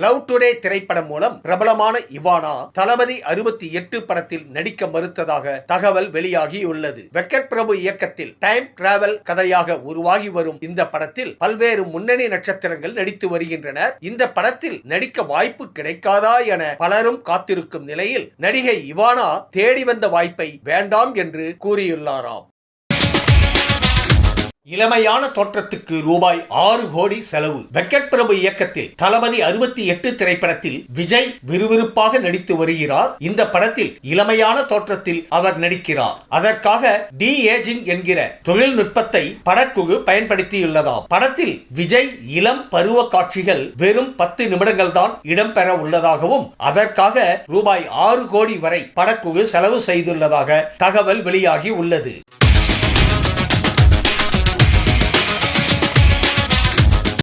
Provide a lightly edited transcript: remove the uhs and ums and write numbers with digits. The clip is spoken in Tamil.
லவ் டுடே திரைப்படம் மூலம் பிரபலமான இவானா தளபதி 68 படத்தில் நடிக்க மறுத்ததாக தகவல் வெளியாகியுள்ளது. வெங்கட் பிரபு இயக்கத்தில் டைம் டிராவல் கதையாக உருவாகி வரும் இந்த படத்தில் பல்வேறு முன்னணி நட்சத்திரங்கள் நடித்து வருகின்றனர். இந்த படத்தில் நடிக்க வாய்ப்பு கிடைக்காதா என பலரும் காத்திருக்கும் நிலையில் நடிகை இவானா தேடி வந்த வாய்ப்பை வேண்டாம் என்று கூறியுள்ளாராம். இளமையான தோற்றத்துக்கு ரூபாய் 6 கோடி செலவு. வெங்கட் பிரபு இயக்கத்தில் தளபதி 68 திரைப்படத்தில் விஜய் விறுவிறுப்பாக நடித்து வருகிறார். இந்த படத்தில் இளமையான தோற்றத்தில் அவர் நடிக்கிறார். அதற்காக டி ஏஜிங் என்கிற தொழில்நுட்பத்தை படக்குழு பயன்படுத்தியுள்ளதாம். படத்தில் விஜய் இளம் பருவ காட்சிகள் வெறும் 10 நிமிடங்கள் தான் இடம்பெற உள்ளதாகவும் அதற்காக ரூபாய் 6 கோடி வரை படக்குழு செலவு செய்துள்ளதாக தகவல் வெளியாகி உள்ளது.